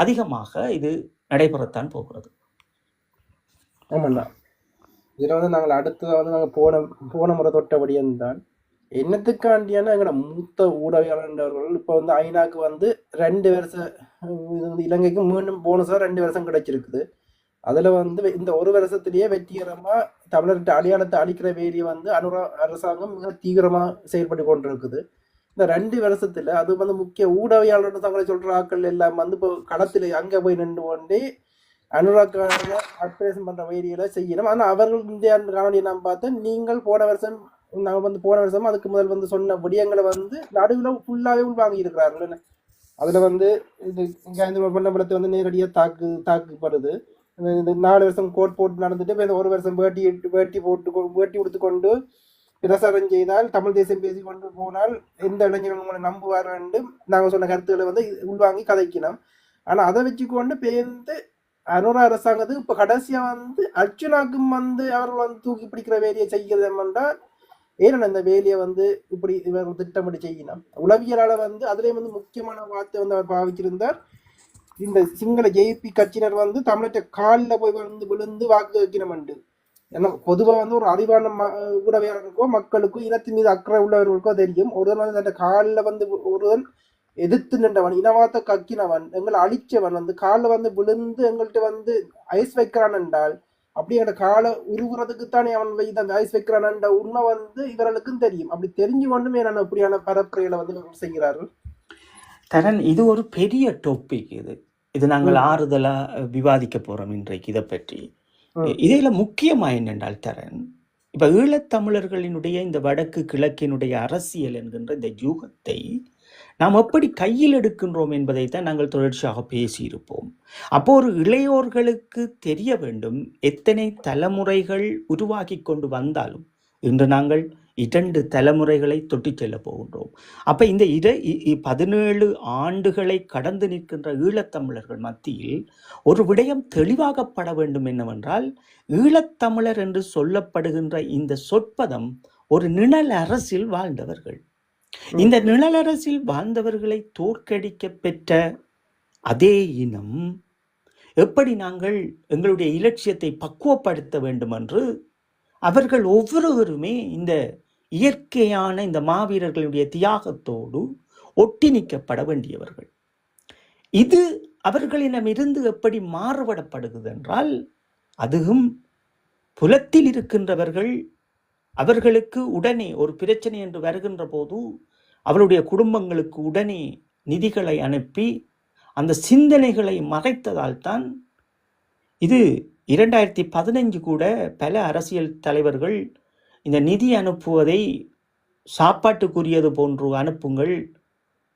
அதிகமாக இது நடைபெறத்தான் போகிறது. ஆமாண்ணா, இதில் வந்து நாங்கள் அடுத்ததாக வந்து நாங்கள் போன முறை தொட்டபடியும் தான் என்னத்துக்காண்டியான எங்களோட மூத்த ஊடகவியலாளர்கள் இப்போ வந்து ஐநாக்கு வந்து 2 வருஷம் இது வந்து இலங்கைக்கு மீண்டும் போனஸாக 2 வருஷம் கிடைச்சிருக்குது. அதில் வந்து இந்த ஒரு வருஷத்திலேயே வெற்றிகரமாக தமிழர்கிட்ட அடையாளத்தை அளிக்கிற வேலையை வந்து அரசாங்கம் மிக தீவிரமாக செயல்பட்டு கொண்டிருக்குது. இந்த 2 வருஷத்துல அது வந்து முக்கிய ஊடகவியலாளர் தங்களை சொல்ற ஆட்கள் எல்லாம் வந்து இப்போ களத்தில் அங்கே போய் நின்று கொண்டே அனுராக்கான ஆப்ரேஷன் பண்ற வேலைகளை செய்யணும். ஆனால் அவர்கள் இந்த காணொலியை நான் பார்த்தேன், நீங்கள் போன வருஷம் நாங்கள் வந்து போன வருஷம் அதுக்கு முதல் வந்து சொன்ன விடயங்களை வந்து நடுவில் ஃபுல்லாகவே உள்வாங்கி இருக்கிறார்கள். அதில் வந்து இது இங்கே பொன்னம்பலத்தை வந்து நேரடியாக தாக்குப்படுது. இந்த 4 வருஷம் கோட் போட்டு நடந்துட்டு இப்போ இந்த 1 வருஷம் வேட்டி கொடுத்து கொண்டு பிரசாரம் செய்தால் தமிழ் தேசியம் பேசி கொண்டு போனால் எந்த இளைஞர்கள் உங்களை நம்புவார் என்று நாங்கள் சொன்ன கருத்துக்களை வந்து உள்வாங்கி கதைக்கணும். ஆனால் அதை வச்சுக்கொண்டு பேருந்து அனுரா அரசாங்கத்துக்கு இப்போ கடைசியாக வந்து அர்ச்சுனாக்கும் வந்து அவர்கள் வந்து தூக்கி பிடிக்கிற வேலையை செய்கிறது என்றால் ஏன்னா இந்த வேலையை வந்து இப்படி இவர் திட்டமிட்டு செய்யணும். உளவியலாள வந்து அதுலேயும் வந்து முக்கியமான வார்த்தை வந்து அவர் பாவிச்சிருந்தார், இந்த சிங்கள ஜேபி கட்சியினர் வந்து தமிழற்ற காலில் போய் வந்து விழுந்து வாக்கு வைக்கணும்ண்டு. ஏன்னா பொதுவாக வந்து ஒரு அறிவான ஊடகவியலாளருக்கோ மக்களுக்கோ இனத்தின் மீது அக்கறை உள்ளவர்களுக்கோ தெரியும், ஒருவன் வந்து அந்த காலில் வந்து ஒருவன் எதிர்த்து நின்றவன் இனவாத்த கக்கினவன் எங்களை அழிச்சவன் வந்து காலில் வந்து விழுந்து எங்கள்கிட்ட வந்து ஐஸ் வைக்கிறான் என்றால் அப்படி அந்த காலை உருவுறதுக்கு தானே அவன் இதை ஐஸ் வைக்கிறான்ன்ற உண்மை வந்து இவர்களுக்கும் தெரியும். அப்படி தெரிஞ்சு கொண்டுமே நான் இப்படியான பரப்புரைகளை வந்து செய்கிறார்கள். தரன், இது ஒரு பெரிய டாபிக். இது நாங்கள் ஆறுதலா விவாதிக்க போறோம் இன்றைக்கு இதை பற்றி. இதில் முக்கியமா என்னென்றால் தரன், இப்ப ஈழத்தமிழர்களினுடைய இந்த வடக்கு கிழக்கினுடைய அரசியல் என்கின்ற இந்த யூகத்தை நாம் எப்படி கையில் எடுக்கின்றோம் என்பதைத்தான் நாங்கள் தொடர்ச்சியாக பேசியிருப்போம். அப்போ ஒரு இளையோர்களுக்கு தெரிய வேண்டும், எத்தனை தலைமுறைகள் உருவாக்கி கொண்டு வந்தாலும் இன்று நாங்கள் 2 தலைமுறைகளை தொட்டி செல்ல போகின்றோம். அப்ப இந்த 17 ஆண்டுகளை கடந்து நிற்கின்ற ஈழத்தமிழர்கள் மத்தியில் ஒரு விடயம் தெளிவாகப்பட வேண்டும் என்னவென்றால், ஈழத்தமிழர் என்று சொல்லப்படுகின்ற இந்த சொற்பதம் ஒரு நிழல் அரசில் வாழ்ந்தவர்கள். இந்த நிழலரசில் வாழ்ந்தவர்களை தோற்கடிக்க பெற்ற அதே இனம் எப்படி நாங்கள் எங்களுடைய இலட்சியத்தை பக்குவப்படுத்த வேண்டும் என்று அவர்கள் ஒவ்வொருவருமே இந்த இயற்கையான இந்த மாவீரர்களுடைய தியாகத்தோடு ஒட்டி நிற்கப்பட வேண்டியவர்கள். இது அவர்களிடமிருந்து எப்படி மாறுபடப்படுகிறது என்றால், அதுவும் புலத்தில் இருக்கின்றவர்கள் அவர்களுக்கு உடனே ஒரு பிரச்சனை என்று வருகின்ற போது அவருடைய குடும்பங்களுக்கு உடனே நிதிகளை அனுப்பி அந்த சிந்தனைகளை மறைத்ததால் தான் இது 2015 கூட பல அரசியல் தலைவர்கள் இந்த நிதி அனுப்புவதை சாப்பாட்டுக்குரியது போன்று அனுப்புங்கள்,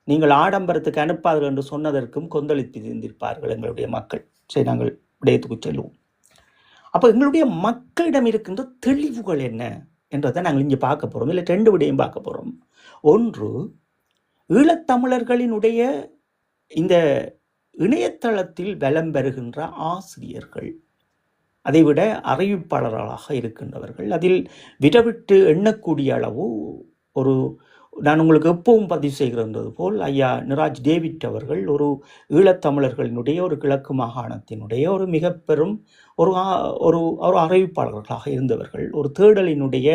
நீங்கள் ஆடம்பரத்துக்கு அனுப்பாதீர்கள் என்று சொன்னதற்கும் கொந்தளித்து இருந்திருப்பார்கள் எங்களுடைய மக்கள். சரி, நாங்கள் விடயத்துக்கு செல்வோம். அப்போ எங்களுடைய மக்களிடம் இருக்கின்ற தெளிவுகள் என்ன என்றதை நாங்கள் இங்கே பார்க்க போகிறோம். இல்லை, 2 விடயம் பார்க்க போகிறோம். ஒன்று, ஈழத்தமிழர்களினுடைய இந்த இணையதளத்தில் வலம் பெறுகின்ற ஆசிரியர்கள், அதைவிட அறிவிப்பாளர்களாக இருக்கின்றவர்கள், அதில் விடவிட்டு எண்ணக்கூடிய அளவு நான் உங்களுக்கு எப்பவும் பதிவு செய்கிறது போல் ஐயா நிராஜ் டேவிட் அவர்கள் ஒரு ஈழத்தமிழர்களினுடைய ஒரு கிழக்கு மாகாணத்தினுடைய ஒரு மிக பெரும் ஒரு அறிவிப்பாளர்களாக இருந்தவர்கள், ஒரு தேடலினுடைய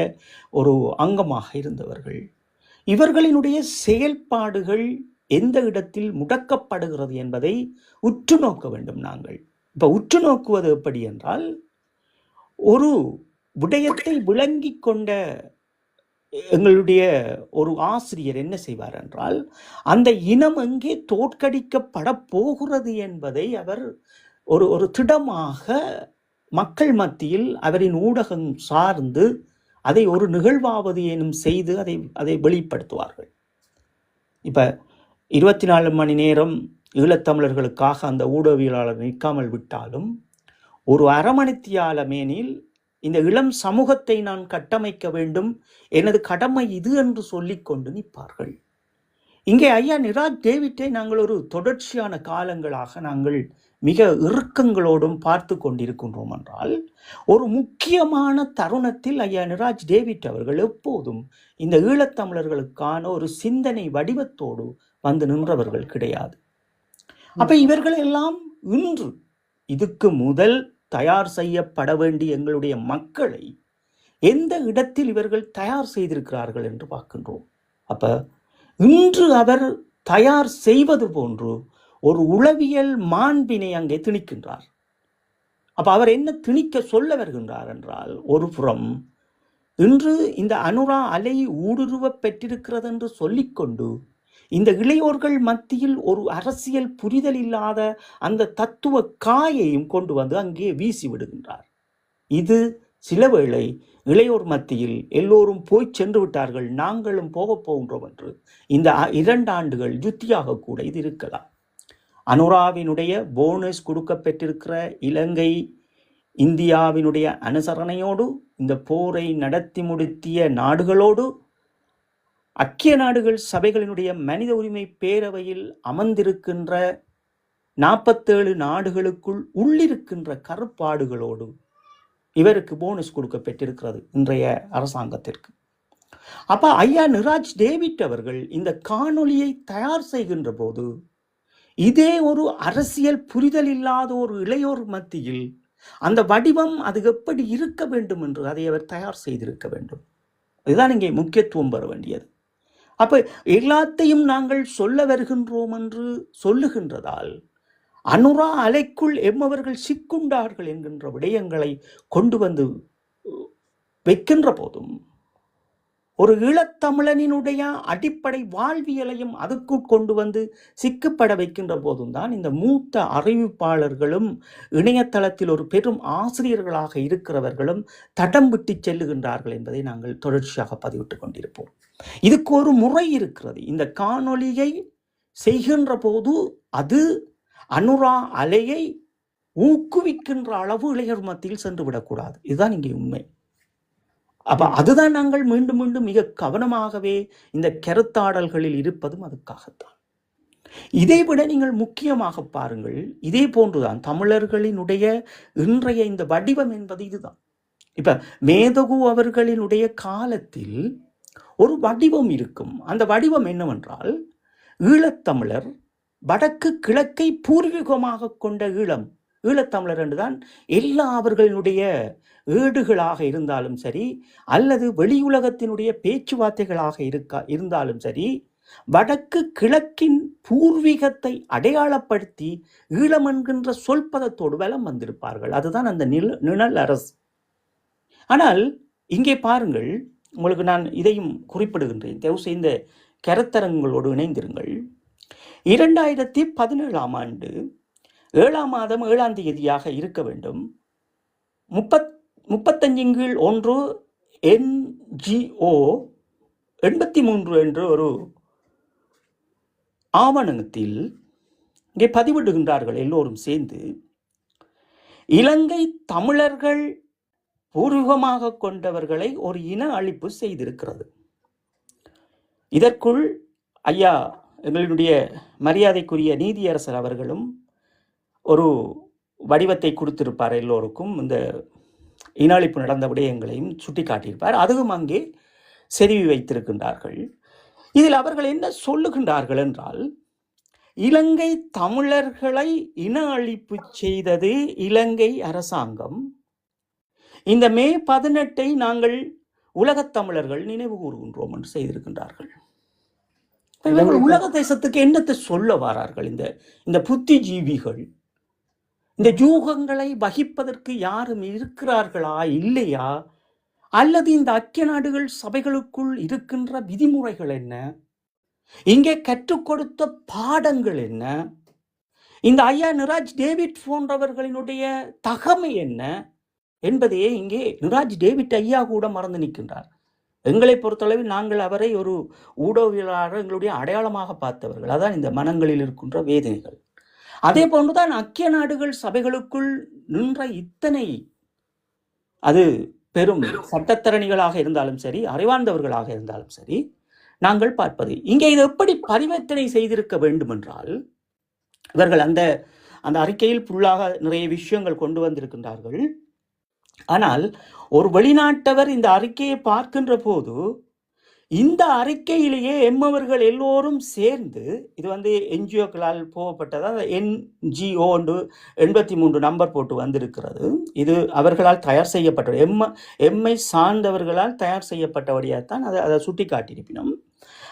ஒரு அங்கமாக இருந்தவர்கள். இவர்களினுடைய செயல்பாடுகள் எந்த இடத்தில் முடக்கப்படுகிறது என்பதை உற்று நோக்க வேண்டும். நாங்கள் இப்போ உற்று நோக்குவது எப்படி என்றால், ஒரு விடயத்தை விளங்கி கொண்ட எங்களுடைய ஒரு ஆசிரியர் என்ன செய்வார் என்றால், அந்த இனம் எங்கே தோற்கடிக்கப்பட போகிறது என்பதை அவர் ஒரு திடமாக மக்கள் மத்தியில் அவரின் ஊடகம் சார்ந்து அதை ஒரு நிகழ்வாவது எனும் செய்து அதை வெளிப்படுத்துவார்கள். இப்போ 24 மணி நேரம் ஈழத்தமிழர்களுக்காக அந்த ஊடகவியலாளர் நிற்காமல் விட்டாலும் ஒரு அரமணித்தியால மேனில் இந்த இளம் சமூகத்தை நான் கட்டமைக்க வேண்டும், எனது கடமை இது என்று சொல்லிக்கொண்டு நிற்பார்கள். இங்கே ஐயா நிராஜ் டேவிட்டை நாங்கள் ஒரு தொடர்ச்சியான காலங்களாக நாங்கள் மிக இறுக்கங்களோடும் பார்த்து கொண்டிருக்கின்றோம் என்றால், ஒரு முக்கியமான தருணத்தில் ஐயா நிராஜ் டேவிட் அவர்கள் எப்போதும் இந்த ஈழத்தமிழர்களுக்கான ஒரு சிந்தனை வடிவத்தோடு வந்து நின்றவர்கள் கிடையாது. அப்ப இவர்கள் எல்லாம் இன்று இதுக்கு முதல் தயார் செய்யப்பட வேண்டிய எங்களுடைய மக்களை எந்த இடத்தில் இவர்கள் தயார் செய்திருக்கிறார்கள் என்று பார்க்கின்றோம். அப்ப இன்று அவர் தயார் செய்வது போன்று ஒரு உளவியல் மாண்பினை அங்கே திணிக்கின்றார். அப்ப அவர் என்ன திணிக்க சொல்ல வருகின்றார் என்றால், ஒரு புறம் இன்று இந்த அனுரா அலை ஊடுருவ பெற்றிருக்கிறது என்று சொல்லிக்கொண்டு இந்த இளையோர்கள் மத்தியில் ஒரு அரசியல் புரிதல் இல்லாத அந்த தத்துவ காயையும் கொண்டு வந்து அங்கே வீசி விடுகின்றார். இது சில வேளை இளையோர் மத்தியில் எல்லோரும் போய் சென்று விட்டார்கள், நாங்களும் போகப் போகின்றோம் என்று இந்த 2 ஆண்டுகள் யுத்தியாக கூட இது இருக்கலாம். அனுராவினுடைய போனஸ் கொடுக்க பெற்றிருக்கிற இலங்கை இந்தியாவினுடைய அனுசரணையோடு இந்த போரை நடத்தி முடித்திய நாடுகளோடு ஐக்கிய நாடுகள் சபைகளினுடைய மனித உரிமை பேரவையில் அமர்ந்திருக்கின்ற 47 நாடுகளுக்குள் உள்ளிருக்கின்ற கருப்பாடுகளோடு இவருக்கு போனஸ் கொடுக்க பெற்றிருக்கிறது இன்றைய அரசாங்கத்திற்கு. அப்ப ஐயா நிராஜ் டேவிட் அவர்கள் இந்த காணொளியை தயார் செய்கின்ற போது இதே ஒரு அரசியல் புரிதல் இல்லாத ஒரு இளையோர் மத்தியில் அந்த வடிவம் அது எப்படி இருக்க வேண்டும் என்று அதை அவர் தயார் செய்திருக்க வேண்டும். இதுதான் இங்கே முக்கியத்துவம் பெற வேண்டியது. அப்ப எல்லாத்தையும் நாங்கள் சொல்ல வருகின்றோம் என்று சொல்லுகின்றதால் அனுரா அலைக்குள் எம்மவர்கள் சிக்குண்டார்கள் என்கின்ற விடயங்களை கொண்டு வந்து வைக்கின்ற போதும் ஒரு ஈழத்தமிழனினுடைய அடிப்படை வாழ்வியலையும் அதுக்கு கொண்டு வந்து சிக்கப்பட வைக்கின்ற போதும் தான் இந்த மூத்த அறிவிப்பாளர்களும் இணையதளத்தில் ஒரு பெரும் ஆசிரியர்களாக இருக்கிறவர்களும் தடம் விட்டு செல்லுகின்றார்கள் என்பதை நாங்கள் தொடர்ச்சியாக பதிவிட்டு கொண்டிருப்போம். இதுக்கு ஒரு முறை இருக்கிறது. இந்த காணொளியை செய்கின்ற போது அது அனுரா அலையை ஊக்குவிக்கின்ற அளவு இளைஞர் மத்தியில் சென்று விடக்கூடாது. இதுதான் இங்கே உண்மை. அப்ப அதுதான் நாங்கள் மீண்டும் மீண்டும் மிக கவனமாகவே இந்த கருத்தாடல்களில் இருப்பதும் அதுக்காகத்தான். இதைவிட நீங்கள் முக்கியமாக பாருங்கள், இதே போன்றுதான் தமிழர்களினுடைய இன்றைய இந்த வடிவம் என்பது இதுதான். இப்ப மேதகு அவர்களினுடைய காலத்தில் ஒரு வடிவம் இருக்கும். அந்த வடிவம் என்னவென்றால், ஈழத்தமிழர் வடக்கு கிழக்கை பூர்வீகமாக கொண்ட ஈழத்தமிழர் என்றுதான் எல்லா அவர்களினுடைய ஏடுகளாக இருந்தாலும் சரி, அல்லது வெளியுலகத்தினுடைய பேச்சுவார்த்தைகளாக இருந்தாலும் சரி, வடக்கு கிழக்கின் பூர்வீகத்தை அடையாளப்படுத்தி ஈழம் என்கின்ற சொல்பதத்தோடு வலம் வந்திருப்பார்கள். அதுதான் அந்த நிழல் அரசு. ஆனால் இங்கே பாருங்கள், உங்களுக்கு நான் இதையும் குறிப்பிடுகின்றேன், தேவசை இந்த கருத்தரங்களோடு இணைந்திருங்கள். 2017 ஆண்டு 7ஆம் மாதம் 7ஆம் தேதியாக இருக்க வேண்டும். 35/1 NGO 83 என்ற ஒரு ஆவணத்தில் இங்கே பதிவிடுகின்றார்கள் எல்லோரும் சேர்ந்து. இலங்கை தமிழர்கள் பூர்வீகமாக கொண்டவர்களை ஒரு இன அழிப்பு செய்திருக்கிறது. இதற்குள் ஐயா எங்களுடைய மரியாதைக்குரிய நீதியரசர் அவர்களும் ஒரு வடிவத்தை கொடுத்திருப்பார். எல்லோருக்கும் இந்த இன அழிப்பு நடந்த விடயங்களையும் சுட்டி காட்டியிருப்பார். அதுவும் அங்கே செறிவி வைத்திருக்கின்றார்கள். இதில் அவர்கள் என்ன சொல்லுகின்றார்கள் என்றால், இலங்கை தமிழர்களை இன அழிப்பு செய்தது இலங்கை அரசாங்கம். இந்த மே 18 நாங்கள் உலகத் தமிழர்கள் நினைவு கூறுகின்றோம் என்று செய்திருக்கின்றார்கள். உலக தேசத்துக்கு என்னத்தை சொல்ல வாரார்கள் இந்த புத்திஜீவிகள்? இந்த யூகங்களை வகிப்பதற்கு யாரும் இருக்கிறார்களா இல்லையா? அல்லது இந்த ஐக்கிய நாடுகள் சபைகளுக்குள் இருக்கின்ற விதிமுறைகள் என்ன? இங்கே கற்றுக் கொடுத்த பாடங்கள் என்ன? இந்த ஐயா நிராஜ் டேவிட் போன்றவர்களினுடைய தகமை என்ன என்பதையே இங்கே நிராஜ் டேவிட் ஐயா கூட மறந்து நிற்கின்றார். எங்களை பொறுத்தளவில் நாங்கள் அவரை ஒரு ஊடகவியலாளர் எங்களுடைய அடையாளமாக பார்த்தவர்கள். அதான் இந்த மனங்களில் இருக்கின்ற வேதனைகள். அதே போன்றுதான் ஐக்கிய நாடுகள் சபைகளுக்குள் நின்ற இத்தனை அது பெரும் சட்டத்தரணிகளாக இருந்தாலும் சரி, அறிவார்ந்தவர்களாக இருந்தாலும் சரி, நாங்கள் பார்ப்பது இங்கே இது எப்படி பரிவர்த்தனை செய்திருக்க வேண்டும் என்றால், இவர்கள் அந்த அறிக்கையில் புள்ளாக நிறைய விஷயங்கள் கொண்டு வந்திருக்கின்றார்கள். ஆனால் ஒரு வெளிநாட்டவர் இந்த அறிக்கையை பார்க்கின்ற போது இந்த அறிக்கையிலேயே எம்மவர்கள் எல்லோரும் சேர்ந்து, இது என்ஜிஓக்களால் போகப்பட்டதா, NGO 83 நம்பர் போட்டு வந்திருக்கிறது. இது அவர்களால் தயார் செய்யப்பட்ட எம்மை சார்ந்தவர்களால் தயார் செய்யப்பட்டபடியாகத்தான் அதை சுட்டி காட்டியிருப்பினும்.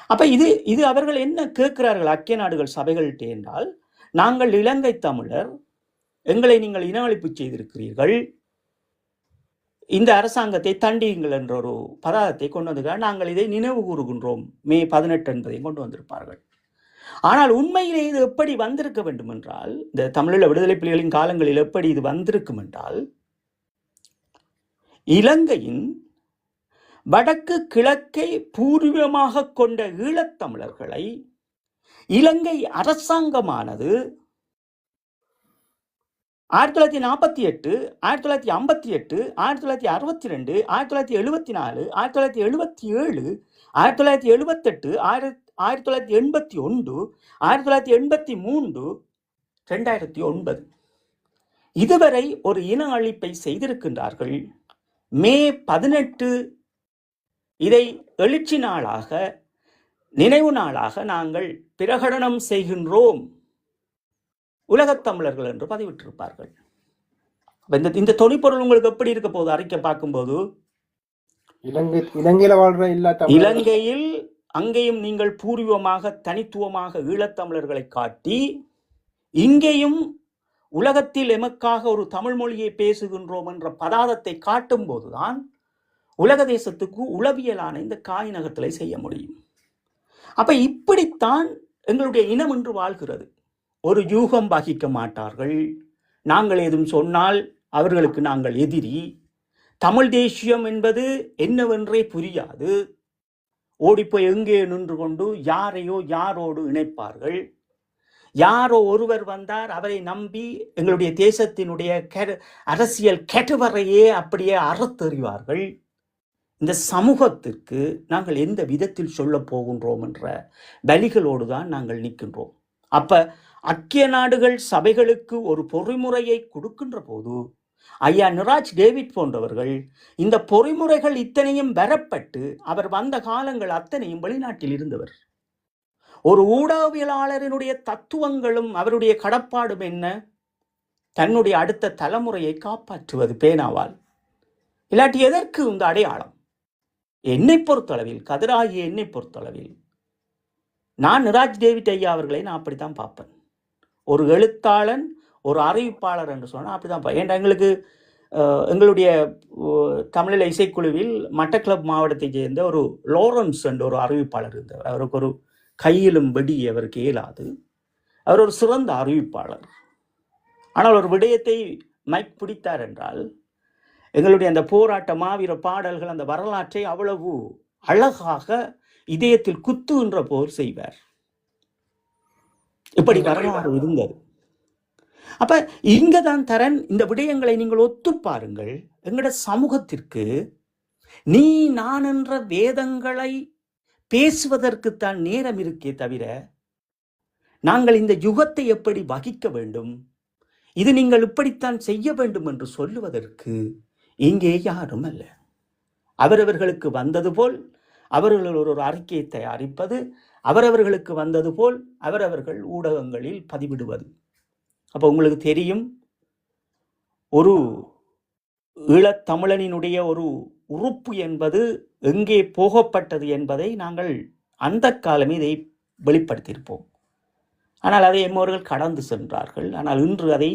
அப்ப இது அவர்கள் என்ன கேட்கிறார்கள் ஐக்கிய நாடுகள் சபைகள்கிட்ட என்றால், நாங்கள் இலங்கை தமிழர், எங்களை நீங்கள் இனவழிப்பு செய்திருக்கிறீர்கள், இந்த அரசாங்கத்தை தண்டியுங்கள் என்ற ஒரு பதாகத்தை கொண்டு வந்திருக்கிறார், நாங்கள் இதை நினைவு கூறுகின்றோம், மே 18 என்பதையும் கொண்டு வந்திருப்பார்கள். ஆனால் உண்மையிலே இது எப்படி வந்திருக்க வேண்டும் என்றால், இந்த தமிழீழ விடுதலை புலிகளின் காலங்களில் எப்படி இது வந்திருக்கும் என்றால், இலங்கையின் வடக்கு கிழக்கை பூர்வமாக கொண்ட ஈழத்தமிழர்களை இலங்கை அரசாங்கமானது 1948, 1958, 1962, 1974, 1977, 1978, 1981, 1983, 2009 இதுவரை ஒரு இன அழிப்பை செய்திருக்கின்றார்கள். மே 18 இதை எழுச்சி நாளாக, நினைவு நாளாக நாங்கள் பிரகடனம் செய்கின்றோம் உலகத் தமிழர்கள் என்று பதிவிட்டிருப்பார்கள். இந்த தொனிப்பொருள் உங்களுக்கு எப்படி இருக்க போகுது? அறிக்கை பார்க்கும்போது இலங்கையில வாழ்ற இலங்கையில் அங்கேயும் நீங்கள் பூர்வமாக தனித்துவமாக ஈழத்தமிழர்களை காட்டி, இங்கேயும் உலகத்தில் எமக்காக ஒரு தமிழ் மொழியை பேசுகின்றோம் என்ற பதாதத்தை காட்டும் போதுதான் உலக தேசத்துக்கு உளவியலான இந்த காய் நகர்த்தலை செய்ய முடியும். அப்ப இப்படித்தான் எங்களுடைய இனம் என்று வாழ்கிறது. ஒரு யூகம் வகிக்க மாட்டார்கள். நாங்கள் ஏதும் சொன்னால் அவர்களுக்கு நாங்கள் எதிரி. தமிழ் தேசியம் என்பது என்னவென்றே புரியாது. ஓடிப்போய் எங்கே நின்று கொண்டு யாரையோ யாரோடு இணைப்பார்கள். யாரோ ஒருவர் வந்தார், அவரை நம்பி எங்களுடைய தேசத்தினுடைய அரசியல் கெட்டவரையே அப்படியே அறத்தெறிவார்கள். இந்த சமூகத்திற்கு நாங்கள் எந்த விதத்தில் சொல்ல போகின்றோம் என்ற வலிகளோடு தான் நாங்கள் நிற்கின்றோம். அப்ப ஐக்கிய நாடுகள் சபைகளுக்கு ஒரு பொறிமுறையை கொடுக்கின்ற போது ஐயா நிராஜ் டேவிட் போன்றவர்கள் இந்த பொறிமுறைகள் இத்தனையும் பெறப்பட்டு, அவர் வந்த காலங்கள் அத்தனையும் வெளிநாட்டில் இருந்தவர். ஒரு ஊடகவியலாளரினுடைய தத்துவங்களும் அவருடைய கடப்பாடும் என்ன? தன்னுடைய அடுத்த தலைமுறையை காப்பாற்றுவது பேனாவால். இல்லாட்டி எதற்கு இந்த அடையாளம்? என்னை பொறுத்தளவில், கதிராகிய என்னை பொறுத்தளவில், நான் நிராஜ் டேவிட் ஐயா அவர்களை நான் அப்படித்தான் பார்ப்பேன். ஒரு எழுத்தாளன், ஒரு அறிவிப்பாளர் என்று சொன்னால் அப்படிதான். ஏன்னா எங்களுடைய தமிழீழ இசைக்குழுவில் மட்டக்களப் மாவட்டத்தை சேர்ந்த ஒரு லோரன்ஸ் என்ற ஒரு அறிவிப்பாளர் இருந்தவர். அவருக்கு ஒரு கையிலும் வெடி அவருக்கு இயலாது. அவர் ஒரு சிறந்த அறிவிப்பாளர். ஆனால் ஒரு விடயத்தை மைக் பிடித்தார் என்றால், எங்களுடைய அந்த போராட்ட மாவீர பாடல்கள், அந்த வரலாற்றை அவ்வளவு அழகாக இதயத்தில் குத்துகின்ற போர் செய்வார். இப்படி வரலாறு இருந்தது. அப்ப இங்கதான் தரன், இந்த விடயங்களை நீங்கள் ஒத்து பாருங்கள். எங்கட சமூகத்திற்கு நீ நான் என்ற வேதங்களை பேசுவதற்குத்தான் நேரம் இருக்கே தவிர, நாங்கள் இந்த யுகத்தை எப்படி வகிக்க வேண்டும், இது நீங்கள் இப்படித்தான் செய்ய வேண்டும் என்று சொல்லுவதற்கு இங்கே யாரும் அல்ல. அவரவர்களுக்கு வந்தது போல் அவர்கள் ஒரு அறிக்கையை தயாரிப்பது, அவரவர்களுக்கு வந்தது போல் அவரவர்கள் ஊடகங்களில் பதிவிடுவது. அப்போ உங்களுக்கு தெரியும், ஒரு ஈழத்தமிழனினுடைய ஒரு உறுப்பு என்பது எங்கே போகப்பட்டது என்பதை நாங்கள் அந்த காலமே இதை வெளிப்படுத்தியிருப்போம். ஆனால் அதை எம்மவர்கள் கடந்து சென்றார்கள். ஆனால் இன்று அதை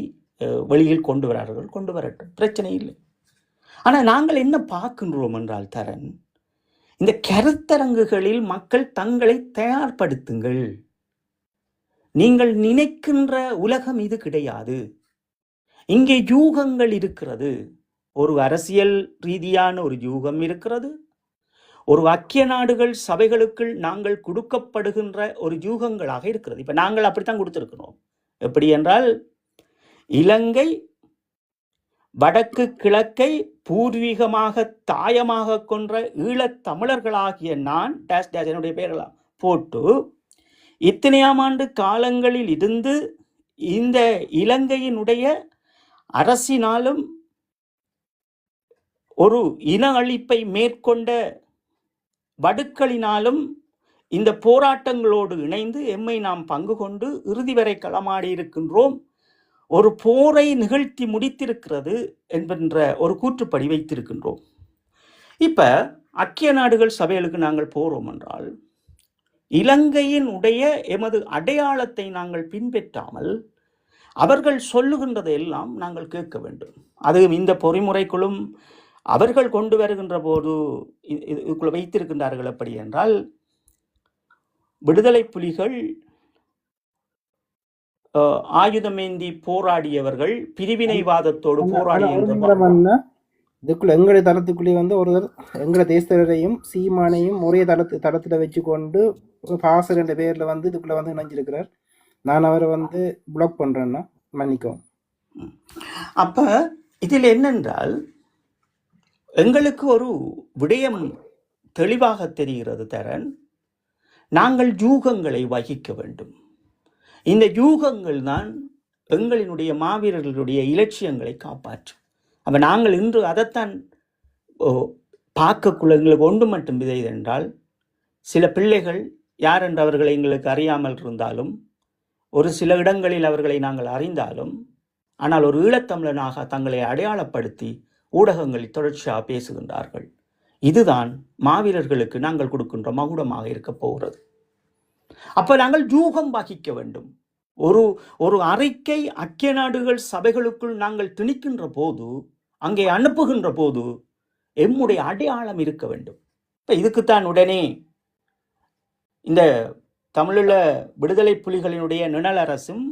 வெளியில் கொண்டு வரார்கள். கொண்டு வரட்டும், பிரச்சனை இல்லை. ஆனால் நாங்கள் என்ன பார்க்கின்றோம் என்றால் தரன், இந்த கருத்தரங்குகளில் மக்கள் தங்களை தயார்படுத்துங்கள். நீங்கள் நினைக்கின்ற உலகம் இது கிடையாது. இங்கே யூகங்கள் இருக்கிறது. ஒரு அரசியல் ரீதியான ஒரு யூகம் இருக்கிறது. ஒரு ஐக்கிய நாடுகள் சபைகளுக்குள் நாங்கள் கொடுக்கப்படுகின்ற ஒரு யூகங்களாக இருக்கிறது. இப்ப நாங்கள் அப்படித்தான் கொடுத்திருக்கிறோம். எப்படி என்றால், இலங்கை வடக்கு கிழக்கை பூர்வீகமாக தாயமாக கொன்ற ஈழத்தமிழர்களாகிய நான் டேஷ் டேஷ் என்னுடைய பெயரெல்லாம் போட்டு, இத்தனையாம் ஆண்டு காலங்களில் இருந்து இந்த இலங்கையினுடைய அரசினாலும் ஒரு இன அழிப்பை மேற்கொண்ட வடுக்களினாலும் இந்த போராட்டங்களோடு இணைந்து எம்மை நாம் பங்கு கொண்டு இறுதி வரை களமாடி இருக்கின்றோம், ஒரு போரை நிகழ்த்தி முடித்திருக்கிறது என்கின்ற ஒரு கூற்றுப்படி வைத்திருக்கின்றோம். இப்ப ஐக்கிய நாடுகள் சபைகளுக்கு நாங்கள் போறோம் என்றால் இலங்கையின் உடைய எமது அடையாளத்தை நாங்கள் பின்பற்றாமல் அவர்கள் சொல்லுகின்றதை எல்லாம் நாங்கள் கேட்க வேண்டும். அது இந்த பொறிமுறைக்குள்ளும் அவர்கள் கொண்டு வருகின்ற போது இதுக்குள்ள வைத்திருக்கின்றார்கள். எப்படி என்றால் விடுதலை புலிகள் ஆயுதமேந்தி போராடியவர்கள், பிரிவினைவாதத்தோடு போராடிய இதுக்குள்ள எங்களுடைய தளத்துக்குள்ளே வந்து ஒருவர் எங்களை தேசரையும் சீமானையும் ஒரே தளத்துல வச்சு கொண்டு பாசர் என்ற பேர்ல வந்து இதுக்குள்ள வந்து இணைஞ்சிருக்கிறார். நான் அவரை வந்து பிளாக் பண்றேன்னா மன்னிக்கவும். அப்ப இதில் என்னென்றால் எங்களுக்கு ஒரு விடயம் தெளிவாக தெரிகிறது தரன், நாங்கள் யூகங்களை வகிக்க வேண்டும். இந்த யூகங்கள் தான் எங்களினுடைய மாவீரர்களுடைய இலட்சியங்களை காப்பாற்றும். அப்போ நாங்கள் இன்று அதைத்தான் பார்க்கக்குள்ள எங்களுக்கு ஒன்று மட்டும் விதை என்றால், சில பிள்ளைகள் யார் என்று அவர்களை எங்களுக்கு அறியாமல் இருந்தாலும், ஒரு சில இடங்களில் அவர்களை நாங்கள் அறிந்தாலும், ஆனால் ஒரு ஈழத்தமிழனாக தங்களை அடையாளப்படுத்தி ஊடகங்களில் தொடர்ச்சியாக பேசுகின்றார்கள். இதுதான் மாவீரர்களுக்கு நாங்கள் கொடுக்கின்ற மகுடமாக இருக்க போகிறது. அப்ப நாங்கள் யூகம் வகிக்க வேண்டும். ஒரு அறிக்கை ஐக்கிய நாடுகள் சபைகளுக்குள் நாங்கள் திணிக்கின்ற போது, அங்கே அனுப்புகின்ற போது எம்முடைய அடையாளம் இருக்க வேண்டும். இப்ப இதுக்குத்தான் உடனே இந்த தமிழீழ விடுதலை புலிகளினுடைய நிழல் அரசும்,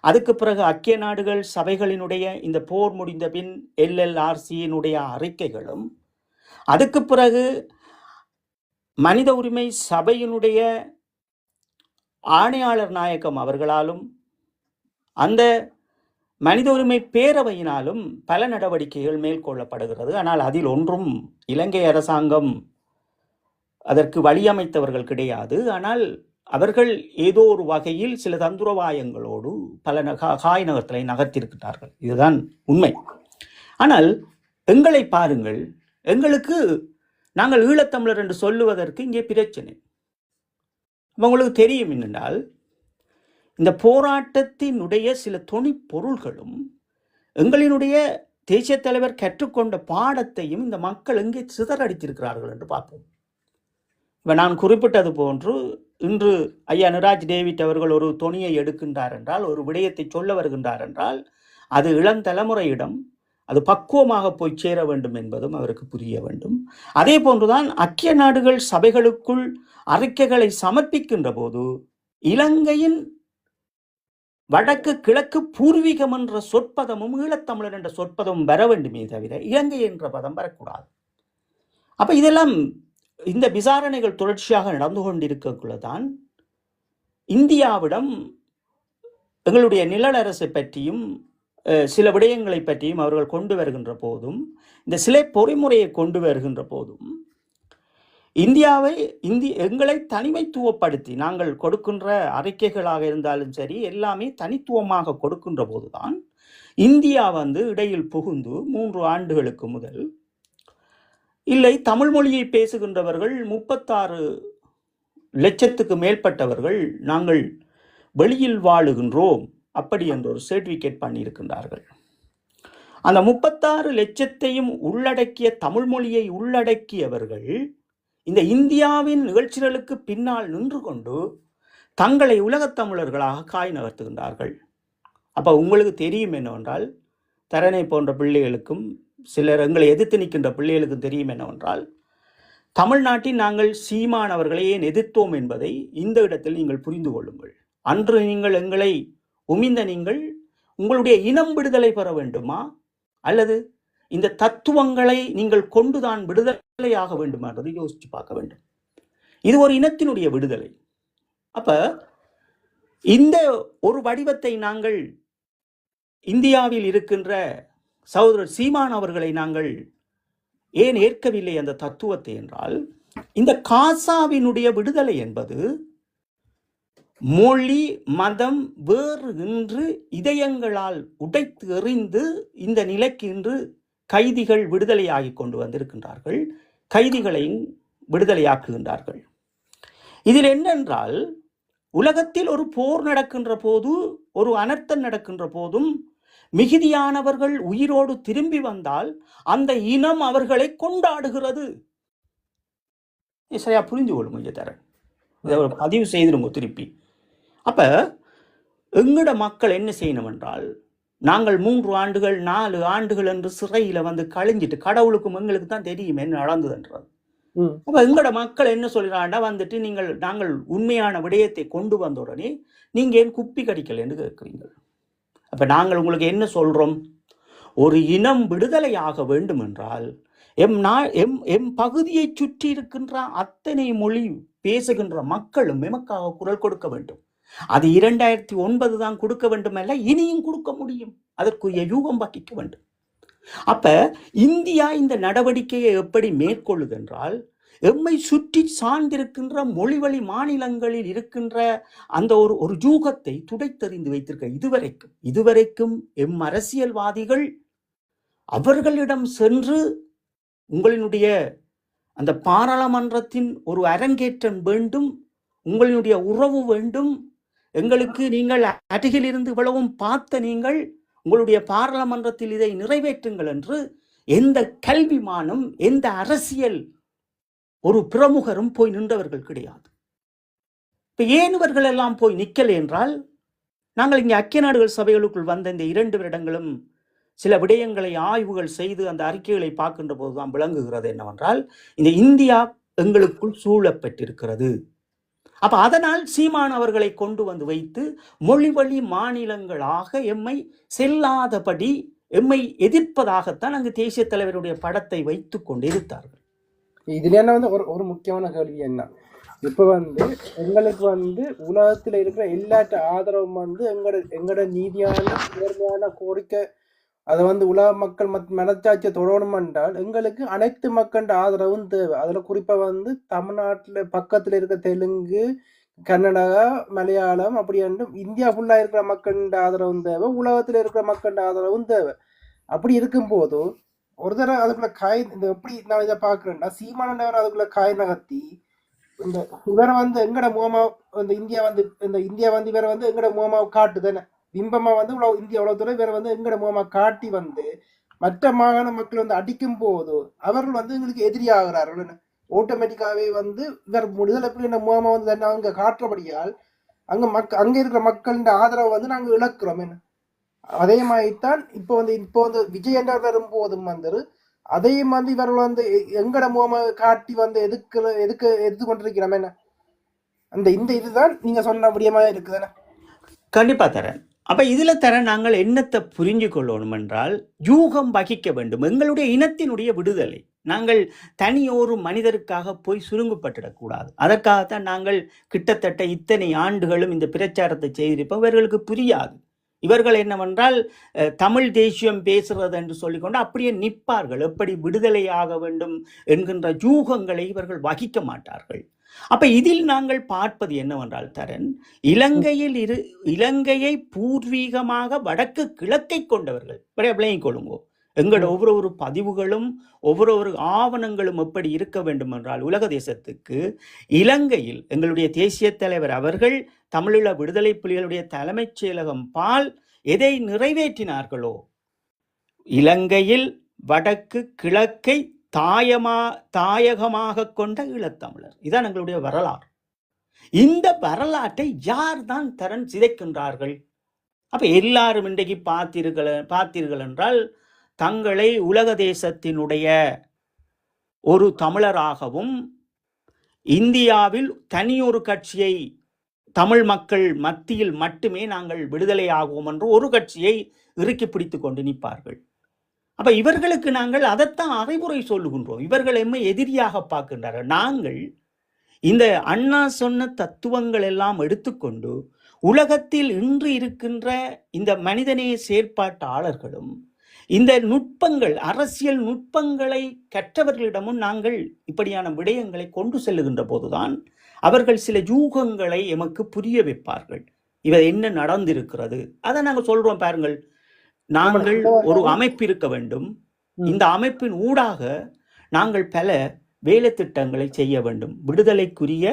அதுக்கு பிறகு ஐக்கிய நாடுகள் சபைகளினுடைய இந்த போர் முடிந்த பின் LLRCயினுடைய அறிக்கைகளும், அதுக்கு பிறகு மனித உரிமை சபையினுடைய ஆணையாளர் நாயகம் அவர்களாலும் அந்த மனித உரிமை பேரவையினாலும் பல நடவடிக்கைகள் மேற்கொள்ளப்படுகிறது. ஆனால் அதில் ஒன்றும் இலங்கை அரசாங்கம் அதற்கு வழியமைத்தவர்கள் கிடையாது. ஆனால் அவர்கள் ஏதோ ஒரு வகையில் சில தந்திரவாயங்களோடு பல காய் நகர்த்தலை நகர்த்தியிருக்கிறார்கள். இதுதான் உண்மை. ஆனால் எங்களை பாருங்கள், எங்களுக்கு நாங்கள் ஈழத்தமிழர் என்று சொல்லுவதற்கு இங்கே பிரச்சனை. உங்களுக்கு தெரியும் என்னென்றால், இந்த போராட்டத்தினுடைய சில தொனி பொருள்களும் எங்களினுடைய தேசிய தலைவர் கற்றுக்கொண்ட பாடத்தையும் இந்த மக்கள் எங்கே சிதறடித்திருக்கிறார்கள் என்று பார்ப்போம். இப்போ நான் குறிப்பிட்டது போன்று இன்று ஐயா நிராஜ் டேவிட் அவர்கள் ஒரு தொனியை எடுக்கின்றார் என்றால், ஒரு விடயத்தை சொல்ல வருகின்றார் என்றால், அது இளம் தலைமுறையிடம் அது பக்குவமாக போய் சேர வேண்டும் என்பதும் அவருக்கு புரிய வேண்டும். அதே போன்றுதான் ஐக்கிய நாடுகள் சபைகளுக்குள் அறிக்கைகளை சமர்ப்பிக்கின்ற போது இலங்கையின் வடக்கு கிழக்கு பூர்வீகம் என்ற சொற்பதமும் ஈழத்தமிழர் என்ற சொற்பதமும் வர வேண்டுமே தவிர இலங்கை என்ற பதம் வரக்கூடாது. அப்ப இதெல்லாம் இந்த விசாரணைகள் தொடர்ச்சியாக நடந்து கொண்டிருக்கக்குள்ளதான் இந்தியாவிடம் எங்களுடைய நிழல் அரசை பற்றியும் சில விடயங்களை பற்றியும் அவர்கள் கொண்டு வருகின்ற போதும், இந்த சிலை பொறிமுறையை கொண்டு வருகின்ற போதும் எங்களை தனிமைத்துவப்படுத்தி நாங்கள் கொடுக்கின்ற அறிக்கைகளாக இருந்தாலும் சரி, எல்லாமே தனித்துவமாக கொடுக்கின்ற போதுதான் இந்தியா இடையில் புகுந்து 3 ஆண்டுகளுக்கு முதல் இல்லை தமிழ் மொழியை பேசுகின்றவர்கள் 36 லட்சத்துக்கு மேற்பட்டவர்கள் நாங்கள் வெளியில் வாழுகின்றோம் அப்படி என்ற ஒரு சர்டிபிகேட் பண்ணியிருக்கின்றார்கள். அந்த 36 லட்சத்தையும் உள்ளடக்கிய தமிழ் மொழியை உள்ளடக்கியவர்கள் இந்த இந்தியாவின் நிகழ்ச்சிகளுக்கு பின்னால் நின்று கொண்டு தங்களை உலகத் தமிழர்களாக காய் நகர்த்துகின்றார்கள். அப்போ உங்களுக்கு தெரியும் என்னவென்றால், தரணை போன்ற பிள்ளைகளுக்கும் சிலர் எங்களை எதிர்த்து நிற்கின்ற பிள்ளைகளுக்கும் தெரியும் என்னவென்றால், தமிழ்நாட்டில் நாங்கள் சீமானவர்களை ஏன் எதிர்த்தோம் என்பதை இந்த இடத்தில் நீங்கள் புரிந்து கொள்ளுங்கள். அன்று நீங்கள் எங்களை உமிழ்ந்த நீங்கள் உங்களுடைய இனம் விடுதலை பெற வேண்டுமா, அல்லது இந்த தத்துவங்களை நீங்கள் கொண்டுதான் விடுதலையாக வேண்டுமா என்றதை யோசிச்சு பார்க்க வேண்டும். இது ஒரு இனத்தினுடைய விடுதலை. அப்ப இந்த ஒரு வடிவத்தை நாங்கள் இந்தியாவில் இருக்கின்ற சகோதரர் சீமான் அவர்களை நாங்கள் ஏன் ஏற்கவில்லை அந்த தத்துவத்தை என்றால், இந்த காசாவினுடைய விடுதலை என்பது மொழி மதம் வேறு இன்று இதயங்களால் உடைத்து எறிந்து இந்த நிலைக்கு இன்று கைதிகள் விடுதலையாகி கொண்டு வந்திருக்கின்றார்கள். கைதிகளையும் விடுதலையாக்குகின்றார்கள். இதில் என்னென்றால், உலகத்தில் ஒரு போர் நடக்கின்ற போது, ஒரு அனர்த்தம் நடக்கின்ற போதும் மிகுதியானவர்கள் உயிரோடு திரும்பி வந்தால் அந்த இனம் அவர்களை கொண்டாடுகிறது. சரியா புரிந்து கொள்ளும் கொஞ்சம் தரேன், இதை ஒரு பதிவு செய்திருங்க திருப்பி. அப்ப எங்கட மக்கள் என்ன செய்யணும் என்றால், நாங்கள் 3 ஆண்டுகள் 4 ஆண்டுகள் என்று சிறையில வந்து கழிஞ்சிட்டு, கடவுளுக்கும் எங்களுக்கு தான் தெரியும் என்ன நடந்ததுன்றது. அப்ப எங்கட மக்கள் என்ன சொல்றாண்டா, வந்துட்டு நாங்கள் உண்மையான விடயத்தை கொண்டு வந்த உடனே நீங்க ஏன் குப்பி கடிக்கல என்று கேட்கிறீங்க. அப்ப நாங்கள் உங்களுக்கு என்ன சொல்றோம், ஒரு இனம் விடுதலையாக வேண்டும் என்றால் எம் பகுதியை சுற்றி இருக்கின்ற அத்தனை மொழி பேசுகின்ற மக்களும் எமக்காக குரல் கொடுக்க வேண்டும். அது 2009 தான் கொடுக்க வேண்டும் அல்ல, இனியும் கொடுக்க முடியும். அதற்குரிய யூகம் வகிக்க வேண்டும். அப்ப இந்தியா இந்த நடவடிக்கையை எப்படி மேற்கொள்ளுது என்றால், எம்மை சுற்றி சார்ந்திருக்கின்ற மொழிவழி மாநிலங்களில் இருக்கின்ற அந்த ஒரு யூகத்தை துடைத்தறிந்து வைத்திருக்க. இதுவரைக்கும் எம் அரசியல்வாதிகள் அவர்களிடம் சென்று உங்களினுடைய அந்த பாராளுமன்றத்தின் ஒரு அரங்கேற்றம் வேண்டும், உங்களினுடைய உறவு வேண்டும், எங்களுக்கு நீங்கள் அருகில் இருந்து இவ்வளவும் பார்த்த நீங்கள் உங்களுடைய பாராளுமன்றத்தில் இதை நிறைவேற்றுங்கள் என்று எந்த கல்விமானும் எந்த அரசியல் ஒரு பிரமுகரும் போய் நின்றவர்கள் கிடையாது. இப்ப ஏன் இவர்கள் எல்லாம் போய் நிக்கல என்றால், நாங்கள் இங்கே ஐக்கிய நாடுகள் சபைகளுக்குள் வந்த இந்த 2 வருடங்களும் சில விடயங்களை ஆய்வுகள் செய்து அந்த அறிக்கைகளை பார்க்கின்ற போதுதான் விளங்குகிறது என்னவென்றால், இந்த இந்தியா எங்களுக்குள் சூழப்பட்டிருக்கிறது. அப்ப அதனால் சீமான் அவர்களை கொண்டு வந்து வைத்து மொழிவழி மாநிலங்களாக எம்மை செல்லாதபடி எம்மை எதிர்ப்பதாகத்தான் அங்கு தேசிய தலைவருடைய படத்தை வைத்துக் கொண்டு எதிர்த்தார்கள். இதுல என்ன வந்து ஒரு முக்கியமான கேள்வி என்ன, இப்ப வந்து எங்களுக்கு வந்து உலகத்துல இருக்கிற எல்லாட்ட ஆதரவும் வந்து எங்கட நீதியான நேர்மையான கோரிக்கை அதை வந்து உலக மக்கள் மனச்சாட்சியை தொடரணும் என்றால் எங்களுக்கு அனைத்து மக்கள் ஆதரவும் தேவை. அதுல குறிப்பா வந்து தமிழ்நாட்டுல பக்கத்துல இருக்க தெலுங்கு, கன்னடா, மலையாளம் அப்படி என்று இந்தியா ஃபுல்லா இருக்கிற மக்கள் ஆதரவும் தேவை, உலகத்துல இருக்கிற மக்கள் ஆதரவும் தேவை. அப்படி இருக்கும் போது ஒரு தடவை அதுக்குள்ள இந்த எப்படி நான் இதை பாக்குறேன்னா, சீமானவர் அதுக்குள்ள காய் நகர்த்தி இந்த இவரை வந்து எங்கட முகமா இந்த இந்தியா வந்து இவரை வந்து எங்கட முகமாவை காட்டுதானே பிம்பமா வந்து இந்தியா உலகத்துல வேற வந்து எங்கட முகமா காட்டி வந்து மற்ற மாகாண மக்கள் வந்து அடிக்கும் போது அவர்கள் வந்து எங்களுக்கு எதிரி ஆகிறார்கள். ஆட்டோமேட்டிக்காவே வந்து இவர் விடுதலை புலிகள் முகமா வந்து அங்க காட்டுறபடியால் அங்க இருக்கிற மக்களின் ஆதரவை வந்து நாங்க இழக்கிறோம். என்ன அதே மாதிரித்தான் இப்போ வந்து விஜய் என்ற வரும் போதும் வந்து அதே மாதிரி இவர்கள் வந்து எங்கட முகமா காட்டி வந்து எதிர்த்து கொண்டிருக்கிறோம். என்ன இந்த இதுதான் நீங்க சொன்ன விடயமா இருக்குதானே? கண்டிப்பா தரேன். அப்ப இதுல நாங்கள் என்னத்தை புரிஞ்சு கொள்ளணும் என்றால், யூகம் வகிக்க வேண்டும். எங்களுடைய இனத்தினுடைய விடுதலை நாங்கள் தனியொரு மனிதருக்காக போய் சுருங்கப்பட்டுடக்கூடாது. அதற்காகத்தான் நாங்கள் கிட்டத்தட்ட இத்தனை ஆண்டுகளும் இந்த பிரச்சாரத்தை செய்திருப்போம். இவர்களுக்கு புரியாது. இவர்கள் என்னவென்றால் தமிழ் தேசியம் பேசுறது என்று சொல்லிக்கொண்டு அப்படியே நிற்பார்கள். எப்படி விடுதலையாக வேண்டும் என்கின்ற யூகங்களை இவர்கள் வகிக்க மாட்டார்கள். அப்ப இதில் நாங்கள் பார்ப்பது என்னவென்றால் தரன், இலங்கையை பூர்வீகமாக வடக்கு கிழக்கை கொண்டவர்கள் விளங்கிக் கொள்ளுங்கோ. எங்களோட ஒவ்வொரு பதிவுகளும் ஒவ்வொரு ஆவணங்களும் எப்படி இருக்க வேண்டும் என்றால், உலக தேசத்துக்கு இலங்கையில் எங்களுடைய தேசிய தலைவர் அவர்கள் தமிழீழ விடுதலை புலிகளுடைய தலைமைச் செயலகம் பால் எதை நிறைவேற்றினார்களோ, இலங்கையில் வடக்கு கிழக்கை தாயகமாக கொண்ட ஈழத்தமிழர். இதான் எங்களுடைய வரலாறு. இந்த வரலாற்றை யார் தான் தரன் சிதைக்கின்றார்கள்? அப்ப எல்லாரும் இன்றைக்கு பார்த்தீர்கள் என்றால், தங்களை உலக தேசத்தினுடைய ஒரு தமிழராகவும் இந்தியாவில் தனியொரு கட்சியை தமிழ் மக்கள் மத்தியில் மட்டுமே நாங்கள் விடுதலை ஆகுவோம் என்று ஒரு கட்சியை இறுக்கி பிடித்து கொண்டு நிற்பார்கள். அப்ப இவர்களுக்கு நாங்கள் அதைத்தான் அறிவுரை சொல்லுகின்றோம். இவர்கள் எம்மை எதிரியாக பார்க்கின்றார்கள். நாங்கள் இந்த அண்ணா சொன்ன தத்துவங்கள் எல்லாம் எடுத்துக்கொண்டு உலகத்தில் இன்று இருக்கின்ற இந்த மனிதநேய செயற்பாட்டாளர்களும் இந்த நுட்பங்கள், அரசியல் நுட்பங்களை கற்றவர்களிடமும் நாங்கள் இப்படியான விடயங்களை கொண்டு செல்லுகின்ற போதுதான் அவர்கள் சில யூகங்களை எமக்கு புரிய வைப்பார்கள். இவர் என்ன நடந்திருக்கிறது அதை நாங்கள் சொல்றோம். பாருங்கள், நாங்கள் ஒரு அமைப்பு இருக்க வேண்டும். இந்த அமைப்பின் ஊடாக நாங்கள் பல வேலை திட்டங்களை செய்ய வேண்டும். விடுதலைக்குரிய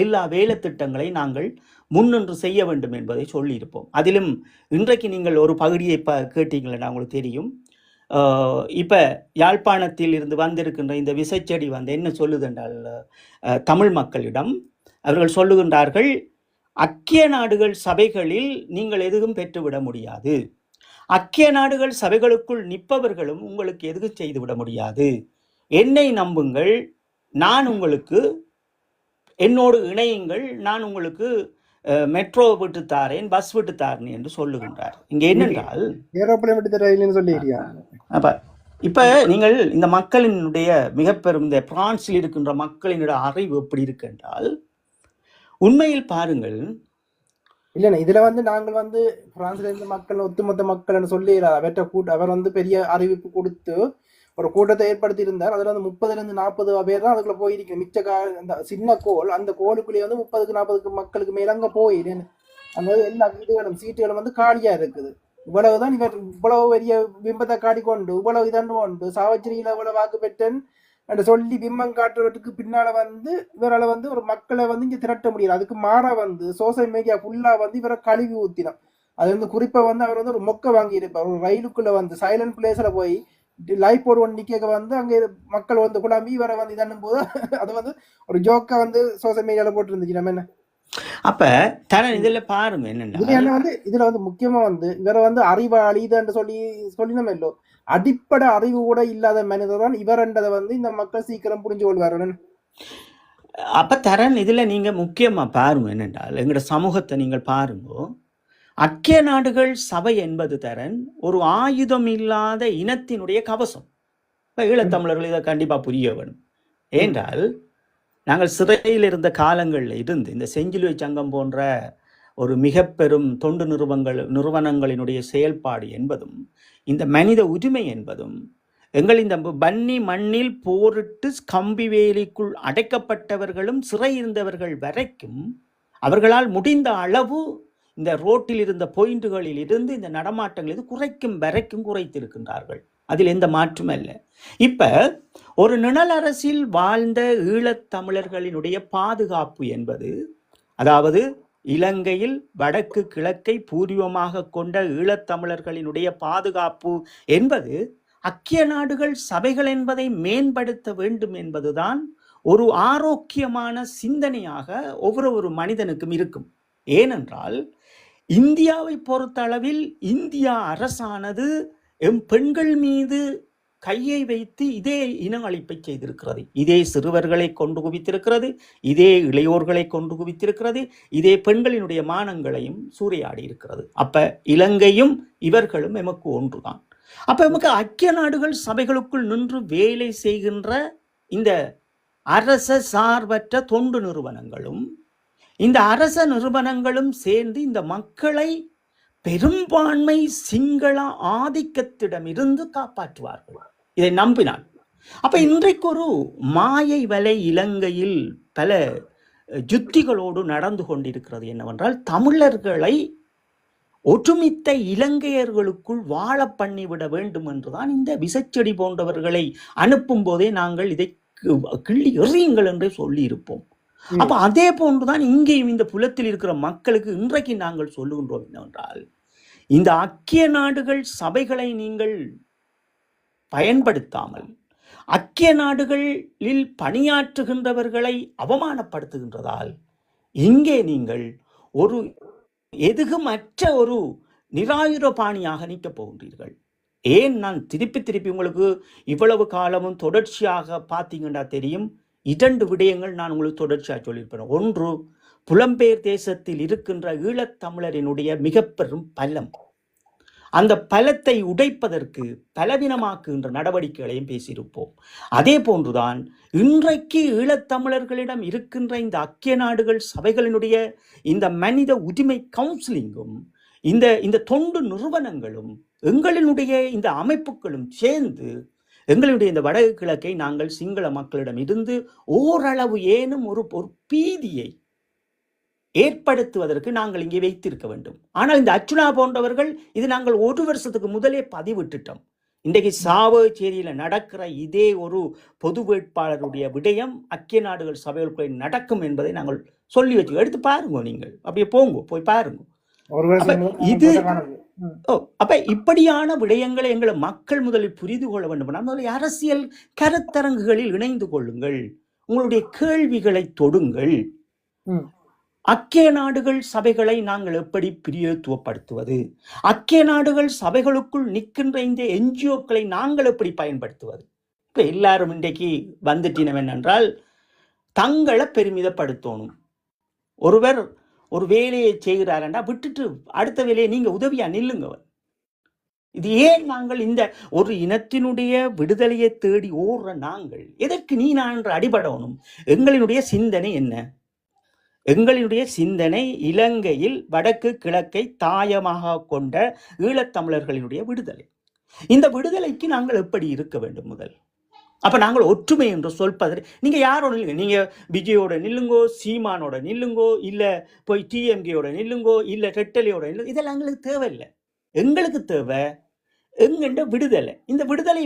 எல்லா வேலை திட்டங்களை நாங்கள் முன்னின்று செய்ய வேண்டும் என்பதை சொல்லியிருப்போம். அதிலும் இன்றைக்கு நீங்கள் ஒரு பகுதியை கேட்டீங்களா உங்களுக்கு தெரியும். இப்போ யாழ்ப்பாணத்தில் இருந்து வந்திருக்கின்ற இந்த விசைச்செடி என்ன சொல்லுது என்றால், தமிழ் மக்களிடம் அவர்கள் சொல்லுகின்றார்கள், ஐக்கிய நாடுகள் சபைகளில் நீங்கள் எதுவும் பெற்றுவிட முடியாது, ஐக்கிய நாடுகள் சபைகளுக்குள் நிற்பவர்களும் உங்களுக்கு எதுவும் செய்துவிட முடியாது, என்னை நம்புங்கள், நான் உங்களுக்கு என்னோடு இணையுங்கள், நான் உங்களுக்கு மெட்ரோ விட்டு தாரேன், பஸ் விட்டு தாரேன் என்று சொல்லுகின்றார். இங்கே என்னென்றால் அப்ப இப்ப நீங்கள் இந்த மக்களினுடைய மிக பெரும் இந்த பிரான்சில் இருக்கின்ற மக்களினுடைய அறிவு எப்படி இருக்கு என்றால், உண்மையில் பாருங்கள், இல்லைண்ணா இதுல நாங்கள் பிரான்ஸ்ல இருந்து மக்கள் ஒட்டுமொத்த மக்கள்னு சொல்லி அவர் பெரிய அறிவிப்பு கொடுத்து ஒரு கூட்டத்தை ஏற்படுத்தி இருந்தார். அதுல 30-40 பேர் தான் அதுக்குள்ள போயிருக்கு. மிச்ச அந்த சின்ன கோல், அந்த கோலுக்குள்ளேயே 30-40 மக்களுக்கு மேல அங்க போயிடு. அந்த எல்லா வீடுகளும் சீட்டுகளும் காலியா இருக்குது. இவ்வளவுதான் இவர் இவ்வளவு பெரிய பிம்பத்தை காட்டிக்கொண்டு இவ்வளவு இதன்று கொண்டு சாவச்சேரியில இவ்வளவு வாக்கு பெற்றேன் என்று சொல்லி பிம்பம் காட்டுறதுக்கு பின்னால இவரால் ஒரு மக்களை இங்க திரட்ட முடியல. அதுக்கு மாறா சோசியல் மீடியா ஃபுல்லா இவரை கழுவி ஊத்தினோம். அது குறிப்பா அவர் ஒரு மொக்க வாங்கி இருப்பார். ஒரு ரயிலுக்குள்ள சைலண்ட் பிளேஸ்ல போய் லைஃப் போர்டு ஒன்று நிக்க அங்கே மக்கள் குழம்பி இவரை இதன்னும் போது அது ஒரு ஜோக்கா சோசியல் மீடியால போட்டு இருந்துச்சு. நம்ம என்ன அப்ப தரன் இதுல பாருங்க என்னன்னா இதுல முக்கியமா இவரை அறிவாளி இதுன்னு சொல்லி நம்ம இல்லோ அடிப்படை அறிவு கூட இல்லாத மனிதர் தான் இவர்ன்றதை இந்த மக்கள் சீக்கிரம் புரிஞ்சு கொள்வாரு. அப்ப தரன் இதுல நீங்க முக்கியமா பாருங்க என்னென்றால், எங்களோட சமூகத்தை நீங்கள் பாருங்க, ஐக்கிய நாடுகள் சபை என்பது தரன் ஒரு ஆயுதம் இல்லாத இனத்தினுடைய கவசம். இப்ப ஈழத்தமிழர்கள் இதை கண்டிப்பா புரிய வேணும். ஏனென்றால் நாங்கள் சிறையில் இருந்த காலங்களில் இருந்து இந்த செஞ்சிலுவை சங்கம் போன்ற ஒரு மிக பெரும் தொண்டு நிறுவனங்களினுடைய செயல்பாடு என்பதும் இந்த மனித உரிமை என்பதும் எங்கள் இந்த பன்னி மண்ணில் போரிட்டு கம்பி வேலிக்குள் அடைக்கப்பட்டவர்களும் சிறை இருந்தவர்கள் வரைக்கும் அவர்களால் முடிந்த அளவு இந்த ரோட்டில் இருந்த பாயிண்டுகளில் இருந்து இந்த நடமாட்டங்கள் குறைக்கும் வரைக்கும் குறைத்திருக்கின்றார்கள். அதில் எந்த மாற்றும் அல்ல. இப்ப ஒரு நிழல் அரசில் வாழ்ந்த ஈழத்தமிழர்களினுடைய பாதுகாப்பு என்பது, அதாவது இலங்கையில் வடக்கு கிழக்கை பூர்வமாக கொண்ட ஈழத்தமிழர்களினுடைய பாதுகாப்பு என்பது ஐக்கிய நாடுகள் சபைகள் என்பதை மேம்படுத்த வேண்டும் என்பதுதான் ஒரு ஆரோக்கியமான சிந்தனையாக ஒவ்வொரு மனிதனுக்கும் இருக்கும். ஏனென்றால் இந்தியாவை பொறுத்தளவில் இந்தியா அரசானது பெண்கள் மீது கையை வைத்து இதே இன அழிப்பை செய்திருக்கிறது. இதே சிறுவர்களை கொண்டு குவித்திருக்கிறது, இதே இளையோர்களை கொண்டு குவித்திருக்கிறது, இதே பெண்களினுடைய மானங்களையும் சூறையாடி இருக்கிறது. அப்ப இலங்கையும் இவர்களும் எமக்கு ஒன்றுதான். அப்ப எமக்கு ஐக்கிய நாடுகள் சபைகளுக்குள் நின்று வேலை செய்கின்ற இந்த அரச சார்பற்ற தொண்டு நிறுவனங்களும் இந்த அரச நிறுவனங்களும் சேர்ந்து இந்த மக்களை பெரும்பான்மை சிங்கள ஆதிக்கத்திடமிருந்து காப்பாற்றுவார்கள், இதை நம்பினார். அப்ப இன்றைக்கு ஒரு மாயை வலை இலங்கையில் பல யுத்திகளோடு நடந்து கொண்டிருக்கிறது. என்னவென்றால், தமிழர்களை ஒற்றுமித்த இலங்கையர்களுக்குள் வாழ பண்ணிவிட வேண்டும் என்றுதான் இந்த விசைச்செடி போன்றவர்களை அனுப்பும் போதே நாங்கள் இதை கிள்ளி எறியுங்கள் என்று சொல்லி இருப்போம். அப்ப அதே போன்றுதான் இங்கேயும் இந்த புலத்தில் இருக்கிற மக்களுக்கு இன்றைக்கு நாங்கள் சொல்லுகின்றோம் என்னவென்றால், இந்த ஐக்கிய நாடுகள் சபைகளை நீங்கள் பயன்படுத்தாமல் ஐக்கிய நாடுகளில் பணியாற்றுகின்றவர்களை அவமானப்படுத்துகின்றதால் இங்கே நீங்கள் ஒரு எதுகுமற்ற ஒரு நிராயுதபாணியாக நிற்கப் போகின்றீர்கள். ஏன் நான் திருப்பி உங்களுக்கு இவ்வளவு காலமும் தொடர்ச்சியாக பார்த்தீங்கன்னா தெரியும், 2 விடயங்கள் நான் உங்களுக்கு தொடர்ச்சியாக சொல்லியிருப்பேன். ஒன்று, புலம்பெயர் தேசத்தில் இருக்கின்ற ஈழத்தமிழரினுடைய மிக பெரும் பலம், அந்த பலத்தை உடைப்பதற்கு பலவீனமாக்குகின்ற நடவடிக்கைகளையும் பேசியிருப்போம். அதே போன்றுதான் இன்றைக்கு ஈழத்தமிழர்களிடம் இருக்கின்ற இந்த ஐக்கிய நாடுகள் சபைகளினுடைய இந்த மனித உரிமை கவுன்சிலிங்கும் இந்த தொண்டு நிறுவனங்களும் எங்களினுடைய இந்த அமைப்புகளும் சேர்ந்து எங்களுடைய இந்த வடக்கு கிழக்கை நாங்கள் சிங்கள மக்களிடம் இருந்து ஓரளவு ஏனும் ஒரு பீதியை ஏற்படுத்துவதற்கு நாங்கள் இங்கே வைத்திருக்க வேண்டும். ஆனால் இந்த அர்ச்சுனா போன்றவர்கள் இது நாங்கள் 1 வருஷத்துக்கு முதலே பதிவிட்டுட்டோம். இன்றைக்கு சாவகச்சேரியில் நடக்கிற இதே ஒரு பொது வேட்பாளருடைய விடயம் ஐக்கிய நாடுகள் சபைகளுக்குள்ளே நடக்கும் என்பதை நாங்கள் சொல்லி வச்சு எடுத்து பாருங்க. நீங்கள் அப்படியே போய் பாருங்க. இது அப்ப இப்படியான விடயங்களை எங்களை மக்கள் முதலில் புரிந்து கொள்ள வேண்டும். முதலில் அரசியல் கருத்தரங்குகளில் இணைந்து கொள்ளுங்கள், உங்களுடைய கேள்விகளை தொடுங்கள். ஐக்கிய நாடுகள் சபைகளை நாங்கள் எப்படி பிரயோத்துவப்படுத்துவது, ஐக்கிய நாடுகள் சபைகளுக்குள் நிற்கின்ற இந்த என்ஜிஓக்களை நாங்கள் எப்படி பயன்படுத்துவது. இப்ப எல்லாரும் இன்றைக்கு வந்துட்டினம் என்னென்றால் தங்களை பெருமிதப்படுத்தணும். ஒருவர் ஒரு வேலையை செய்கிறாரண்டா விட்டுட்டு அடுத்த வேலையை நீங்க உதவியா நில்லுங்க. இது ஏன் நாங்கள் இந்த ஒரு இனத்தினுடைய விடுதலையை தேடி ஓடுற நாங்கள் எதற்கு நீ நான் என்று அடிபடணும்? எங்களினுடைய சிந்தனை என்ன? எங்களுடைய சிந்தனை இலங்கையில் வடக்கு கிழக்கை தாயமாக கொண்ட ஈழத்தமிழர்களினுடைய விடுதலை. இந்த விடுதலைக்கு நாங்கள் எப்படி இருக்க வேண்டும் முதல்? அப்ப நாங்கள் ஒற்றுமை என்று சொல்பது, நீங்க யாரோட நில்லுங்க, நீங்க விஜயோட நில்லுங்கோ, சீமானோட நில்லுங்கோ, இல்ல போய் டிஎம்கேயோட நில்லுங்கோ, இல்ல ரெட்டலையோட நில்லுங்க, இதெல்லாம் எங்களுக்கு தேவையில்லை. எங்களுக்கு தேவை எங்கண்ட விடுதலை. இந்த விடுதலை